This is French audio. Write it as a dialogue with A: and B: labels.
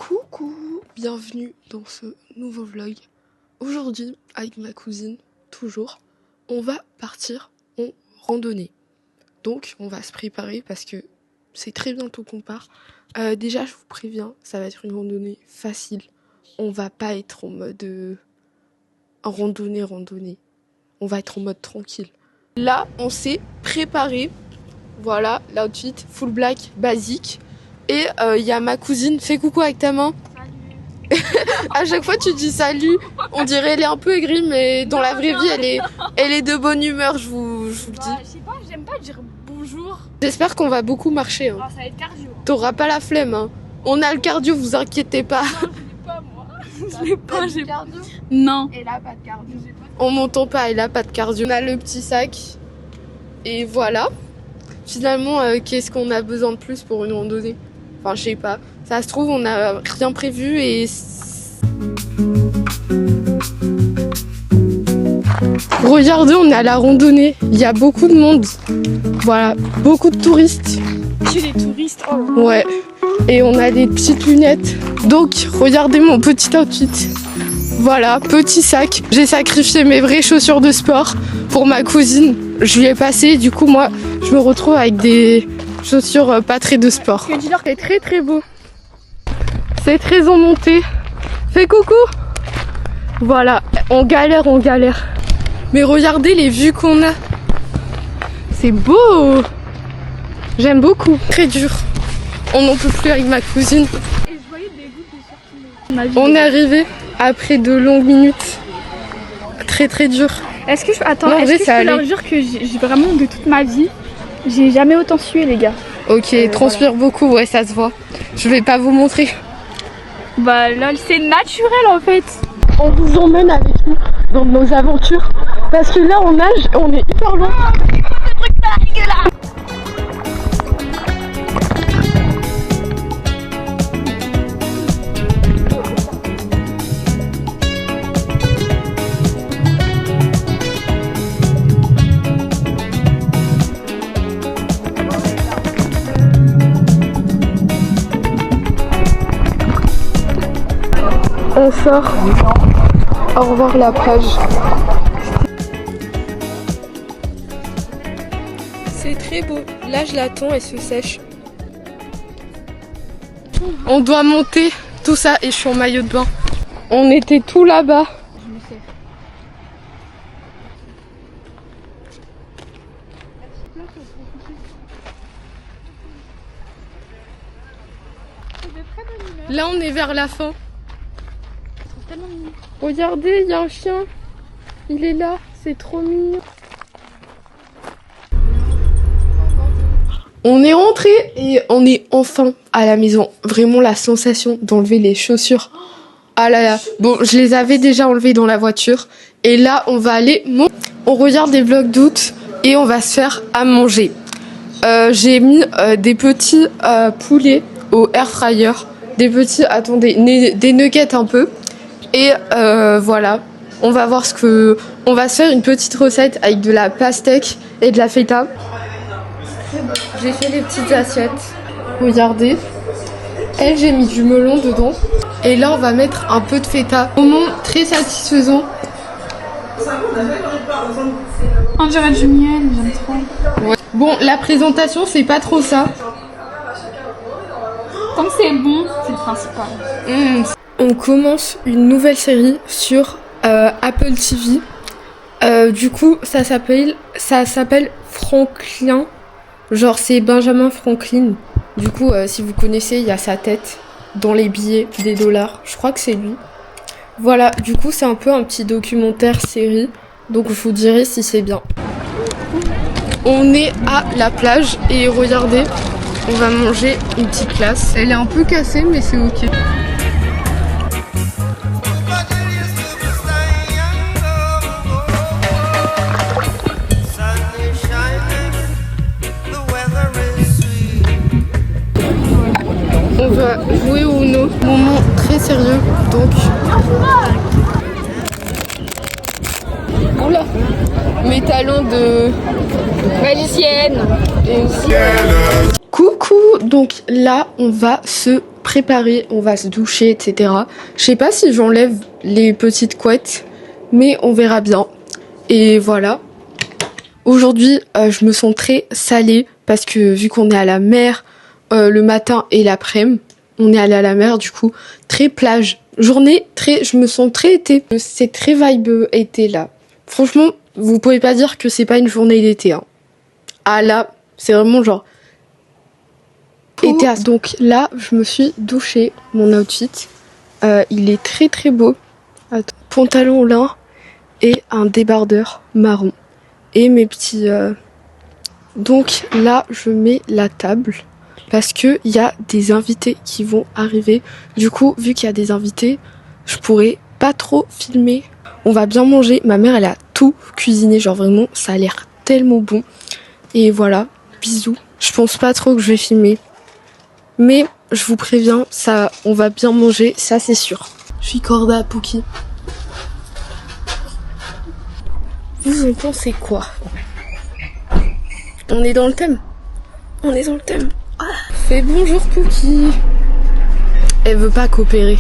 A: Coucou, bienvenue dans ce nouveau vlog. Aujourd'hui, avec ma cousine, toujours, on va partir en randonnée. Donc, on va se préparer parce que c'est très bientôt qu'on part. Déjà, je vous préviens, ça va être une randonnée facile. On va pas être en mode randonnée. On va être en mode tranquille. Là, on s'est préparé. Voilà, l'outfit full black basique. Et il y a ma cousine. Fais coucou avec ta main. Salut. À chaque fois tu dis salut. On dirait elle est un peu aigrie, mais dans la vraie vie elle est de bonne humeur, je vous le dis.
B: Je sais pas, j'aime pas dire bonjour.
A: J'espère qu'on va beaucoup marcher. Hein.
B: Ah, ça va être cardio.
A: T'auras pas la flemme. Hein. On a le cardio, vous inquiétez pas.
B: Non, je l'ai pas moi. Je l'ai pas, j'ai
A: cardio.
B: Non.
A: Elle a pas de cardio. On m'entend pas, elle a pas de cardio. On a le petit sac. Et voilà. Finalement, qu'est-ce qu'on a besoin de plus pour une randonnée? Enfin, je sais pas. Ça se trouve, on n'a rien prévu et... Regardez, on est à la randonnée. Il y a beaucoup de monde. Voilà, beaucoup de touristes.
B: J'ai des touristes. Oh là là.
A: Ouais. Et on a des petites lunettes. Donc, regardez mon petit outfit. Voilà, petit sac. J'ai sacrifié mes vraies chaussures de sport pour ma cousine. Je lui ai passé. Du coup, moi, je me retrouve avec des chaussures pas très de sport. C'est très très beau. C'est très en montée. Fais coucou. Voilà, on galère. Mais regardez les vues qu'on a. C'est beau. J'aime beaucoup. Très dur. On n'en peut plus avec ma cousine.
B: Et je voyais des gouttes de sortie.
A: On est arrivé après de longues minutes. Très très dur.
B: Est-ce que je
A: Non,
B: est-ce que je
A: ça
B: peux leur
A: allait.
B: dire que j'ai vraiment de toute ma vie, j'ai jamais autant sué les gars.
A: Ok, transpire beaucoup, ouais, ça se voit. Je vais pas vous montrer.
B: Bah lol, c'est naturel en fait.
A: On vous emmène avec nous dans nos aventures. Parce que là, on nage, on est hyper loin. On sort. Au revoir la plage. C'est très beau. Là, je l'attends, elle se sèche. On doit monter tout ça et je suis en maillot de bain. On était tout là-bas. Là, on est vers la fin. Regardez, il y a un chien. Il est là, c'est trop mignon. On est rentré et on est enfin à la maison. Vraiment la sensation d'enlever les chaussures. Ah là là. Bon, je les avais déjà enlevées dans la voiture. Et là, on va aller... On regarde des vlogs d'août et on va se faire à manger. J'ai mis des petits poulets au air fryer. Des petits, attendez, des nuggets un peu. Et voilà, on va voir on va se faire une petite recette avec de la pastèque et de la feta. J'ai fait les petites assiettes. Regardez. Elle, j'ai mis du melon dedans. Et là, on va mettre un peu de feta. Moment très satisfaisant.
B: On dirait du miel, j'aime trop.
A: Ouais. Bon, la présentation, c'est pas trop ça.
B: Tant que c'est bon, c'est le principal.
A: On commence une nouvelle série sur Apple TV. Du coup, ça s'appelle Franklin. Genre, c'est Benjamin Franklin. Du coup, si vous connaissez, il y a sa tête dans les billets des dollars. Je crois que c'est lui. Voilà, du coup, c'est un peu un petit documentaire série. Donc, je vous dirai si c'est bien. On est à la plage et regardez, on va manger une petite glace. Elle est un peu cassée, mais c'est ok. On va jouer au Uno. Moment très sérieux, donc. Oula, mes talons de magicienne. Et aussi... Coucou, donc là on va se préparer, on va se doucher, etc. Je sais pas si j'enlève les petites couettes, mais on verra bien. Et voilà. Aujourd'hui, je me sens très salée parce que vu qu'on est à la mer le matin et l'après-midi, on est allé à la mer, du coup, très plage. Journée, je me sens très été. C'est très vibe été là. Franchement, vous pouvez pas dire que c'est pas une journée d'été. Hein. Ah là, c'est vraiment genre été. Donc là, je me suis douchée, mon outfit. Il est très très beau. Attends. Pantalon lin et un débardeur marron. Et mes petits... Donc là, je mets la table. Parce qu'il y a des invités qui vont arriver. Du coup, vu qu'il y a des invités, je pourrais pas trop filmer. On va bien manger. Ma mère, elle a tout cuisiné. Genre vraiment, ça a l'air tellement bon. Et voilà, bisous. Je pense pas trop que je vais filmer. Mais je vous préviens, ça, on va bien manger, ça c'est sûr. Je suis Corda à Pookie. Vous en pensez quoi? On est dans le thème. On est dans le thème. Ah. Fais bonjour Pookie. Elle veut pas coopérer.